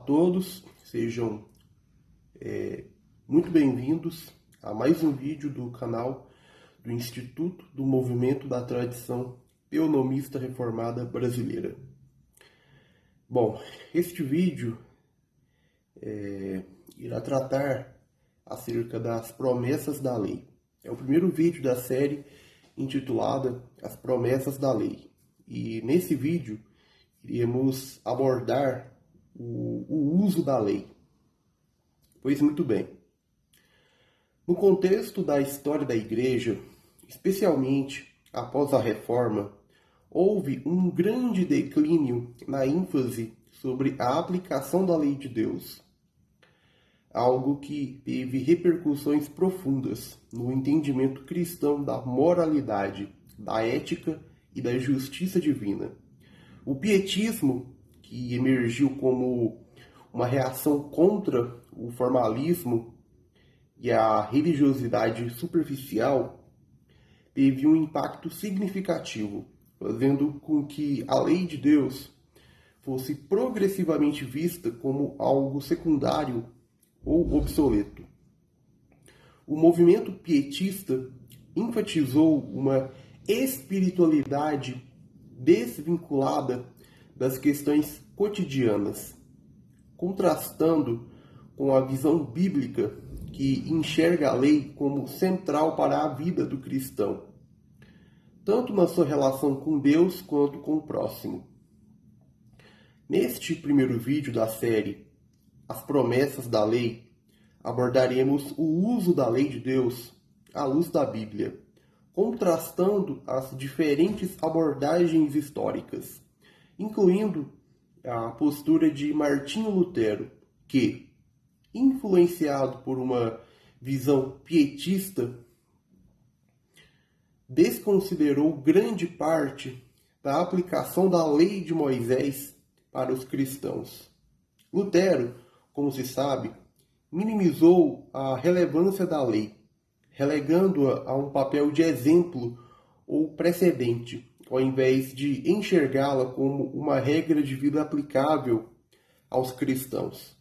Todos sejam muito bem-vindos a mais um vídeo do canal do Instituto do Movimento da Tradição Teonomista Reformada Brasileira. Bom, este vídeo irá tratar acerca das promessas da lei. É o primeiro vídeo da série intitulada As Promessas da Lei. E nesse vídeo iremos abordar o uso da lei. Pois muito bem. No contexto da história da Igreja, especialmente após a Reforma, houve um grande declínio na ênfase sobre a aplicação da lei de Deus. Algo que teve repercussões profundas no entendimento cristão da moralidade, da ética e da justiça divina. O pietismo, que emergiu como uma reação contra o formalismo e a religiosidade superficial, teve um impacto significativo, fazendo com que a lei de Deus fosse progressivamente vista como algo secundário ou obsoleto. O movimento pietista enfatizou uma espiritualidade desvinculada das questões cotidianas, contrastando com a visão bíblica que enxerga a lei como central para a vida do cristão, tanto na sua relação com Deus quanto com o próximo. Neste primeiro vídeo da série As Promessas da Lei, abordaremos o uso da lei de Deus à luz da Bíblia, contrastando as diferentes abordagens históricas, incluindo a postura de Martinho Lutero, que, influenciado por uma visão pietista, desconsiderou grande parte da aplicação da lei de Moisés para os cristãos. Lutero, como se sabe, minimizou a relevância da lei, relegando-a a um papel de exemplo ou precedente, ao invés de enxergá-la como uma regra de vida aplicável aos cristãos.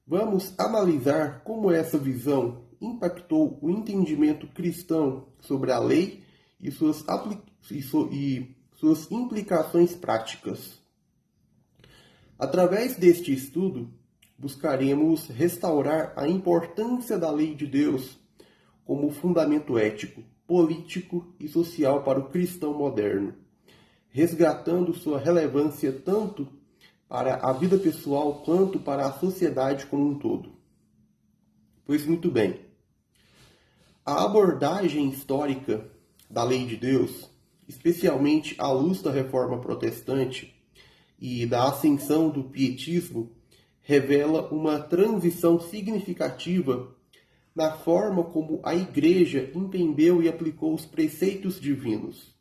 Vamos analisar como essa visão impactou o entendimento cristão sobre a lei e suas implicações práticas. Através deste estudo, buscaremos restaurar a importância da lei de Deus como fundamento ético, político e social para o cristão moderno, resgatando sua relevância tanto para a vida pessoal quanto para a sociedade como um todo. Pois muito bem, a abordagem histórica da lei de Deus, especialmente à luz da Reforma Protestante e da ascensão do pietismo, revela uma transição significativa na forma como a Igreja entendeu e aplicou os preceitos divinos.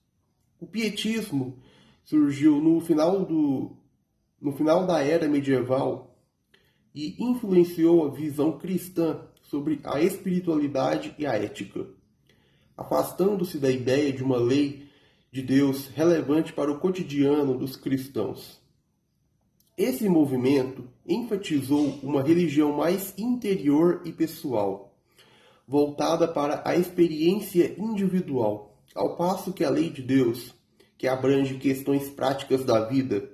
O pietismo surgiu no final da Era Medieval e influenciou a visão cristã sobre a espiritualidade e a ética, afastando-se da ideia de uma lei de Deus relevante para o cotidiano dos cristãos. Esse movimento enfatizou uma religião mais interior e pessoal, voltada para a experiência individual, ao passo que a lei de Deus, que abrange questões práticas da vida,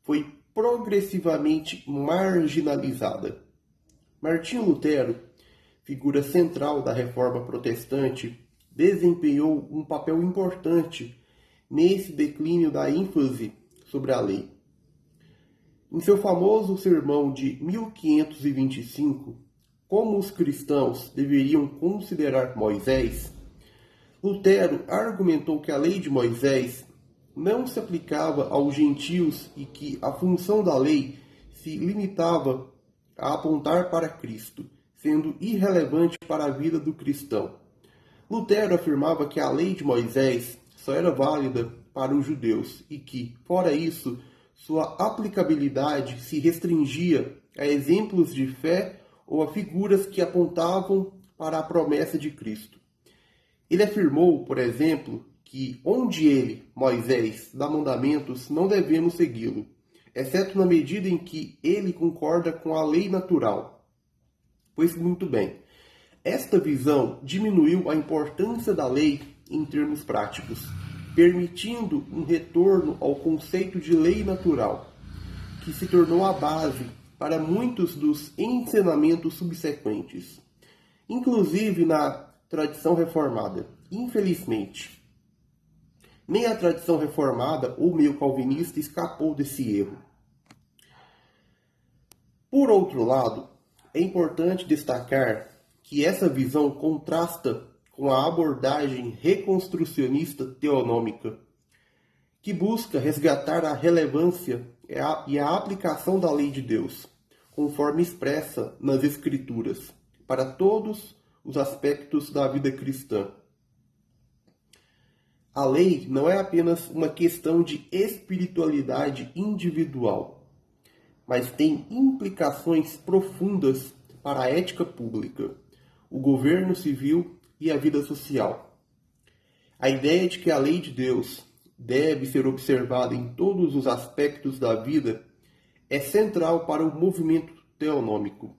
foi progressivamente marginalizada. Martinho Lutero, figura central da Reforma Protestante, desempenhou um papel importante nesse declínio da ênfase sobre a lei. Em seu famoso sermão de 1525, Como os cristãos deveriam considerar Moisés, Lutero argumentou que a lei de Moisés não se aplicava aos gentios e que a função da lei se limitava a apontar para Cristo, sendo irrelevante para a vida do cristão. Lutero afirmava que a lei de Moisés só era válida para os judeus e que, fora isso, sua aplicabilidade se restringia a exemplos de fé ou a figuras que apontavam para a promessa de Cristo. Ele afirmou, por exemplo, que onde ele, Moisés, dá mandamentos, não devemos segui-lo. exceto na medida em que ele concorda com a lei natural. Pois muito bem, esta visão diminuiu a importância da lei em termos práticos, permitindo um retorno ao conceito de lei natural, que se tornou a base para muitos dos ensinamentos subsequentes, inclusive na tradição reformada. Infelizmente, nem a tradição reformada ou meio calvinista escapou desse erro. Por outro lado, é importante destacar que essa visão contrasta com a abordagem reconstrucionista teonômica, que busca resgatar a relevância e a aplicação da lei de Deus, conforme expressa nas Escrituras, para todos os aspectos da vida cristã. A lei não é apenas uma questão de espiritualidade individual, mas tem implicações profundas para a ética pública, o governo civil e a vida social. A ideia de que a lei de Deus deve ser observada em todos os aspectos da vida é central para o movimento teonômico,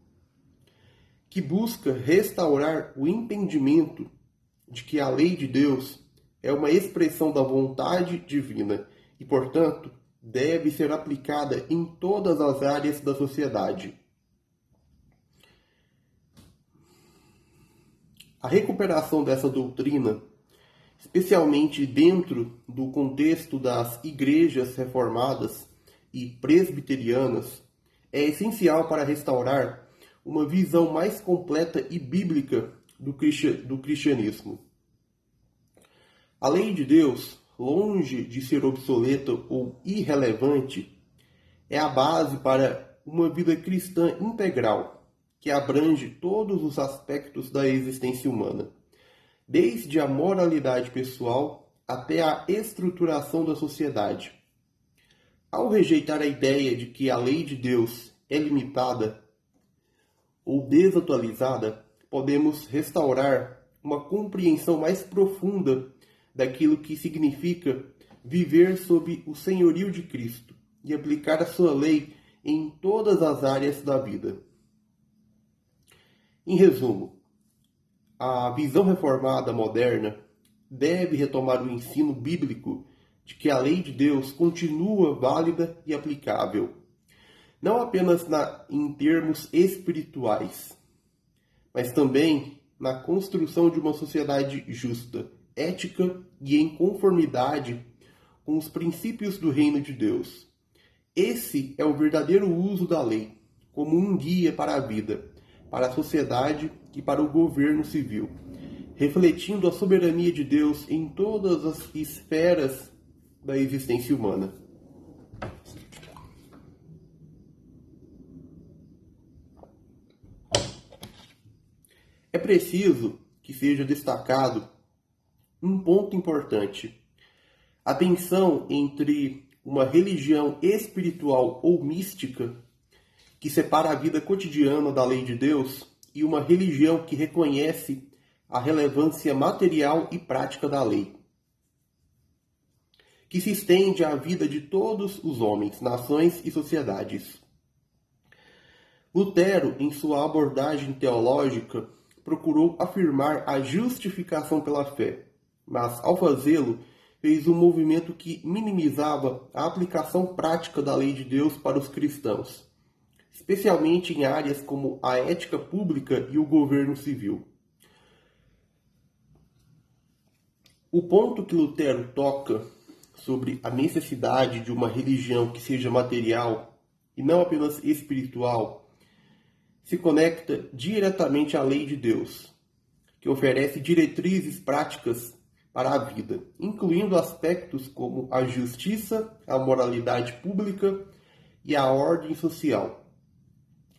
que busca restaurar o entendimento de que a lei de Deus é uma expressão da vontade divina e, portanto, deve ser aplicada em todas as áreas da sociedade. A recuperação dessa doutrina, especialmente dentro do contexto das igrejas reformadas e presbiterianas, é essencial para restaurar uma visão mais completa e bíblica do cristianismo. A lei de Deus, longe de ser obsoleta ou irrelevante, é a base para uma vida cristã integral, que abrange todos os aspectos da existência humana, desde a moralidade pessoal até a estruturação da sociedade. Ao rejeitar a ideia de que a lei de Deus é limitada ou desatualizada, podemos restaurar uma compreensão mais profunda daquilo que significa viver sob o senhorio de Cristo e aplicar a sua lei em todas as áreas da vida. Em resumo, a visão reformada moderna deve retomar o ensino bíblico de que a lei de Deus continua válida e aplicável, não apenas em termos espirituais, mas também na construção de uma sociedade justa, ética e em conformidade com os princípios do reino de Deus. Esse é o verdadeiro uso da lei, como um guia para a vida, para a sociedade e para o governo civil, refletindo a soberania de Deus em todas as esferas da existência humana. É preciso que seja destacado um ponto importante: a tensão entre uma religião espiritual ou mística, que separa a vida cotidiana da lei de Deus, e uma religião que reconhece a relevância material e prática da lei, que se estende à vida de todos os homens, nações e sociedades. Lutero, em sua abordagem teológica, procurou afirmar a justificação pela fé, mas, ao fazê-lo, fez um movimento que minimizava a aplicação prática da lei de Deus para os cristãos, especialmente em áreas como a ética pública e o governo civil. O ponto que Lutero toca sobre a necessidade de uma religião que seja material e não apenas espiritual se conecta diretamente à lei de Deus, que oferece diretrizes práticas para a vida, incluindo aspectos como a justiça, a moralidade pública e a ordem social.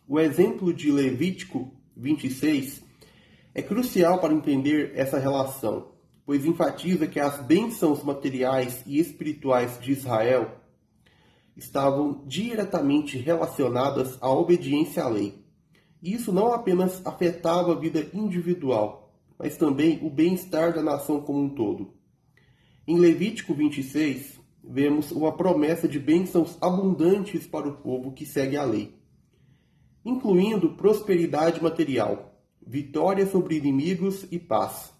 O exemplo de Levítico 26 é crucial para entender essa relação, pois enfatiza que as bênçãos materiais e espirituais de Israel estavam diretamente relacionadas à obediência à lei. Isso não apenas afetava a vida individual, mas também o bem-estar da nação como um todo. Em Levítico 26, vemos uma promessa de bênçãos abundantes para o povo que segue a lei, incluindo prosperidade material, vitória sobre inimigos e paz.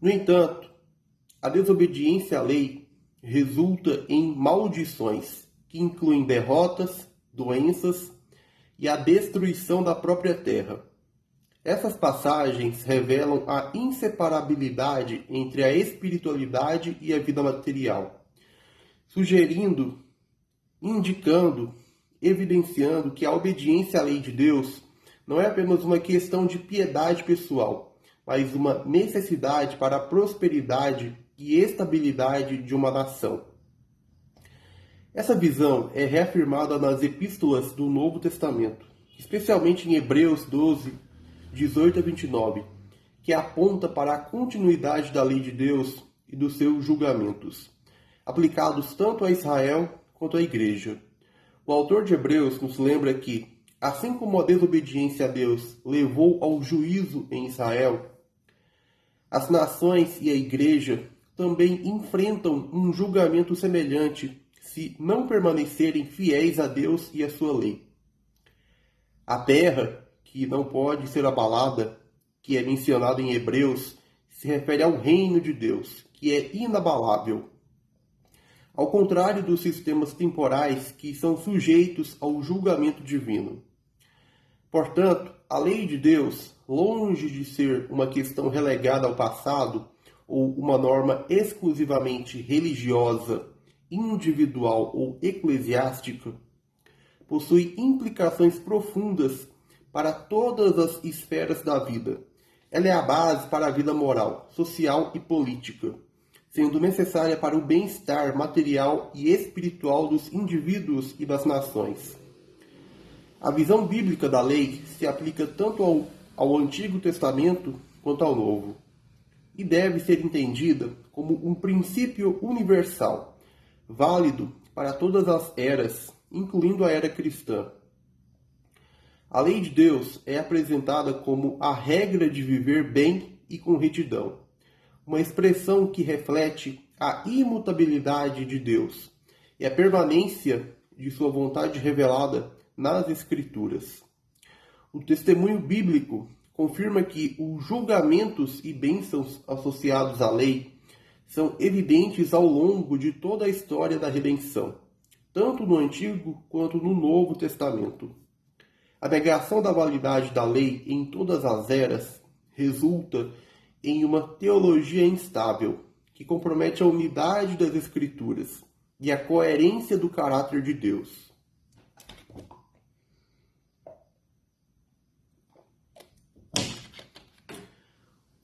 No entanto, a desobediência à lei resulta em maldições, que incluem derrotas, doenças e a destruição da própria terra. Essas passagens revelam a inseparabilidade entre a espiritualidade e a vida material, sugerindo, indicando, evidenciando que a obediência à lei de Deus não é apenas uma questão de piedade pessoal, mas uma necessidade para a prosperidade e estabilidade de uma nação. Essa visão é reafirmada nas epístolas do Novo Testamento, especialmente em Hebreus 12, 18 a 29, que aponta para a continuidade da lei de Deus e dos seus julgamentos, aplicados tanto a Israel quanto à Igreja. O autor de Hebreus nos lembra que, assim como a desobediência a Deus levou ao juízo em Israel, as nações e a Igreja também enfrentam um julgamento semelhante se não permanecerem fiéis a Deus e a sua lei. A terra, que não pode ser abalada, que é mencionado em Hebreus, se refere ao reino de Deus, que é inabalável. Ao contrário dos sistemas temporais que são sujeitos ao julgamento divino. Portanto, a lei de Deus, longe de ser uma questão relegada ao passado ou uma norma exclusivamente religiosa, individual ou eclesiástica, possui implicações profundas para todas as esferas da vida. Ela é a base para a vida moral, social e política, sendo necessária para o bem-estar material e espiritual dos indivíduos e das nações. A visão bíblica da lei se aplica tanto ao Antigo Testamento quanto ao Novo, e deve ser entendida como um princípio universal, válido para todas as eras, incluindo a era cristã. A lei de Deus é apresentada como a regra de viver bem e com retidão, uma expressão que reflete a imutabilidade de Deus e a permanência de sua vontade revelada nas Escrituras. O testemunho bíblico confirma que os julgamentos e bênçãos associados à lei são evidentes ao longo de toda a história da redenção, tanto no Antigo quanto no Novo Testamento. A negação da validade da lei em todas as eras resulta em uma teologia instável, que compromete a unidade das Escrituras e a coerência do caráter de Deus.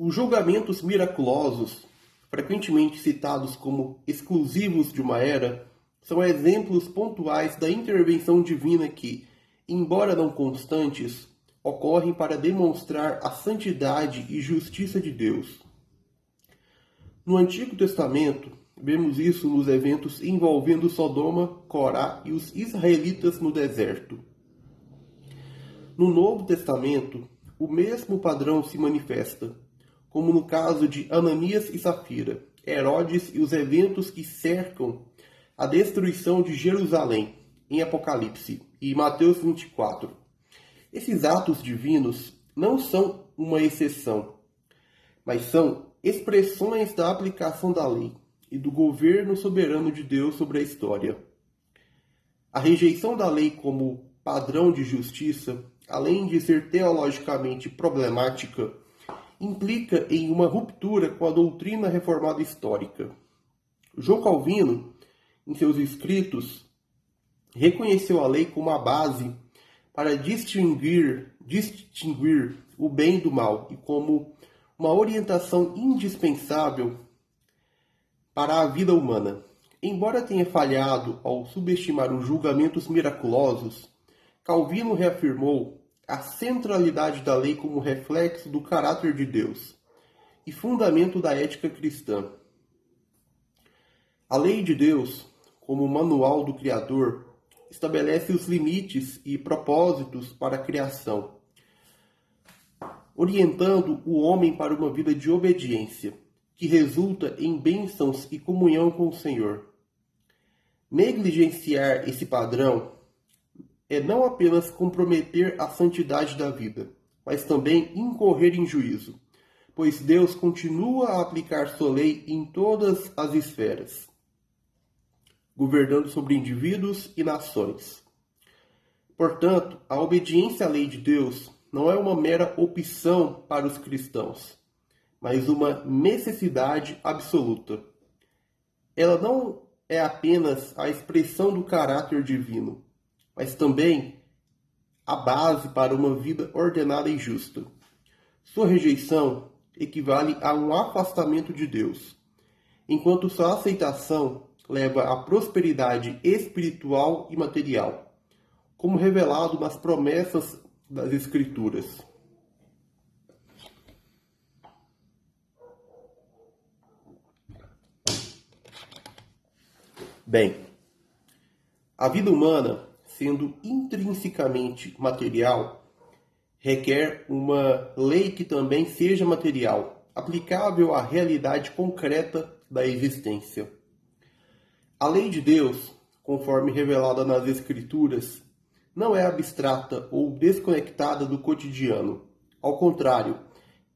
Os julgamentos miraculosos, frequentemente citados como exclusivos de uma era, são exemplos pontuais da intervenção divina que, embora não constantes, ocorrem para demonstrar a santidade e justiça de Deus. No Antigo Testamento, vemos isso nos eventos envolvendo Sodoma, Corá e os israelitas no deserto. No Novo Testamento, o mesmo padrão se manifesta, como no caso de Ananias e Safira, Herodes e os eventos que cercam a destruição de Jerusalém, em Apocalipse e Mateus 24. Esses atos divinos não são uma exceção, mas são expressões da aplicação da lei e do governo soberano de Deus sobre a história. A rejeição da lei como padrão de justiça, além de ser teologicamente problemática, implica em uma ruptura com a doutrina reformada histórica. João Calvino, em seus escritos, reconheceu a lei como a base para distinguir o bem do mal e como uma orientação indispensável para a vida humana. Embora tenha falhado ao subestimar os julgamentos miraculosos, Calvino reafirmou a centralidade da lei como reflexo do caráter de Deus e fundamento da ética cristã. A lei de Deus, como manual do Criador, estabelece os limites e propósitos para a criação, orientando o homem para uma vida de obediência, que resulta em bênçãos e comunhão com o Senhor. Negligenciar esse padrão é não apenas comprometer a santidade da vida, mas também incorrer em juízo, pois Deus continua a aplicar sua lei em todas as esferas, governando sobre indivíduos e nações. Portanto, a obediência à lei de Deus não é uma mera opção para os cristãos, mas uma necessidade absoluta. Ela não é apenas a expressão do caráter divino, mas também a base para uma vida ordenada e justa. Sua rejeição equivale a um afastamento de Deus, enquanto sua aceitação leva à prosperidade espiritual e material, como revelado nas promessas das Escrituras. Bem, a vida humana, sendo intrinsecamente material, requer uma lei que também seja material, aplicável à realidade concreta da existência. A lei de Deus, conforme revelada nas Escrituras, não é abstrata ou desconectada do cotidiano. Ao contrário,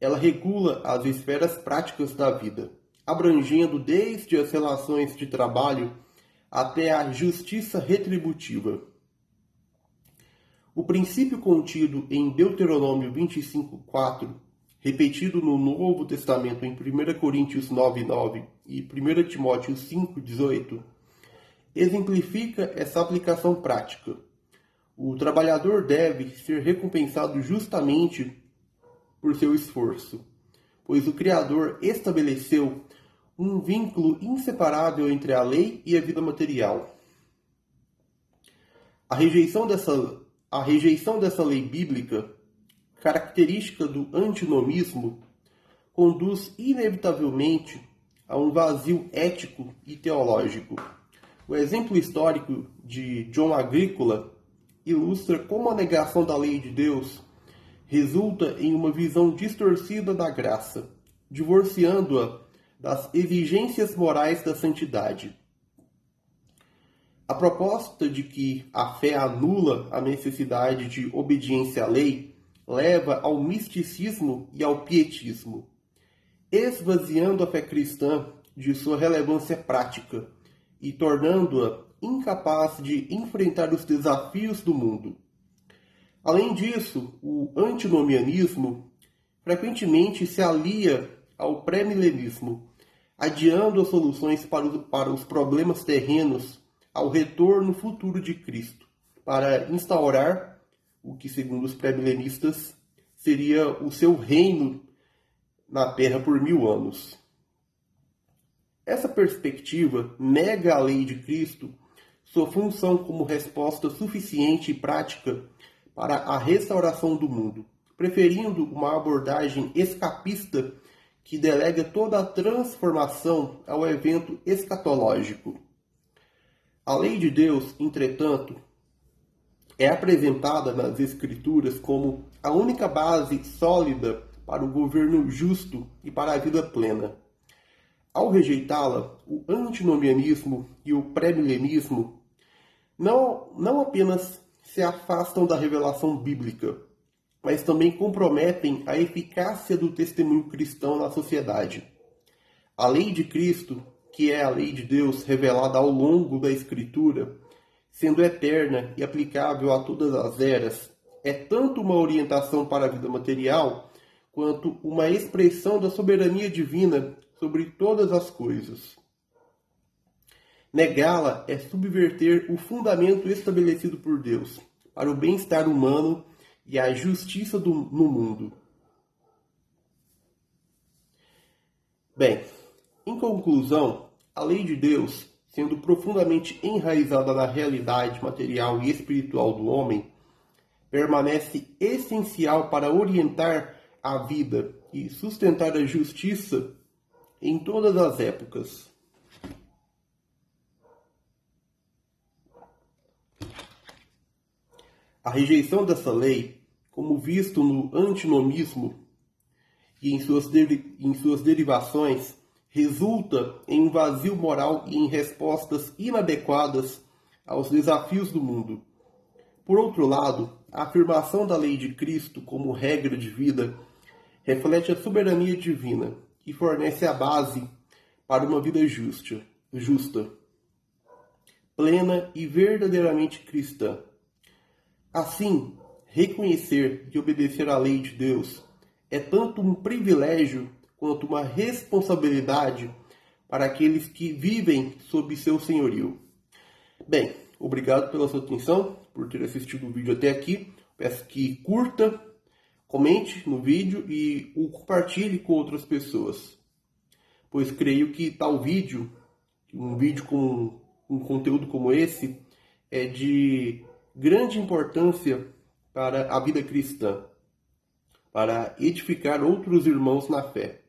ela regula as esferas práticas da vida, abrangendo desde as relações de trabalho até a justiça retributiva. O princípio contido em Deuteronômio 25:4, repetido no Novo Testamento em 1 Coríntios 9:9 e 1 Timóteo 5:18, exemplifica essa aplicação prática. O trabalhador deve ser recompensado justamente por seu esforço, pois o Criador estabeleceu um vínculo inseparável entre a lei e a vida material. A rejeição dessa lei bíblica, característica do antinomismo, conduz inevitavelmente a um vazio ético e teológico. O exemplo histórico de John Agricola ilustra como a negação da lei de Deus resulta em uma visão distorcida da graça, divorciando-a das exigências morais da santidade. A proposta de que a fé anula a necessidade de obediência à lei leva ao misticismo e ao pietismo, esvaziando a fé cristã de sua relevância prática e tornando-a incapaz de enfrentar os desafios do mundo. Além disso, o antinomianismo frequentemente se alia ao pré-milenismo, adiando as soluções para os problemas terrenos ao retorno futuro de Cristo, para instaurar o que, segundo os pré-milenistas, seria o seu reino na Terra por 1000 anos. Essa perspectiva nega à lei de Cristo sua função como resposta suficiente e prática para a restauração do mundo, preferindo uma abordagem escapista que delega toda a transformação ao evento escatológico. A lei de Deus, entretanto, é apresentada nas Escrituras como a única base sólida para o governo justo e para a vida plena. Ao rejeitá-la, o antinomianismo e o pré-milenismo não apenas se afastam da revelação bíblica, mas também comprometem a eficácia do testemunho cristão na sociedade. A lei de Cristo, que é a lei de Deus revelada ao longo da Escritura, sendo eterna e aplicável a todas as eras, é tanto uma orientação para a vida material, quanto uma expressão da soberania divina sobre todas as coisas. Negá-la é subverter o fundamento estabelecido por Deus para o bem-estar humano e a justiça no mundo. Bem, em conclusão, a lei de Deus, sendo profundamente enraizada na realidade material e espiritual do homem, permanece essencial para orientar a vida e sustentar a justiça em todas as épocas. A rejeição dessa lei, como visto no antinomismo e em suas derivações, resulta em um vazio moral e em respostas inadequadas aos desafios do mundo. Por outro lado, a afirmação da lei de Cristo como regra de vida reflete a soberania divina e fornece a base para uma vida justa, plena e verdadeiramente cristã. Assim, reconhecer e obedecer à lei de Deus é tanto um privilégio quanto uma responsabilidade para aqueles que vivem sob seu senhorio. Bem, obrigado pela sua atenção, por ter assistido o vídeo até aqui. Peço que curta, comente no vídeo e o compartilhe com outras pessoas, pois creio que tal vídeo, um vídeo com um conteúdo como esse, é de grande importância para a vida cristã, para edificar outros irmãos na fé.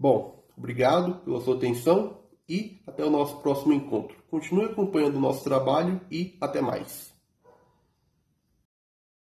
Bom, obrigado pela sua atenção e até o nosso próximo encontro. Continue acompanhando o nosso trabalho e até mais.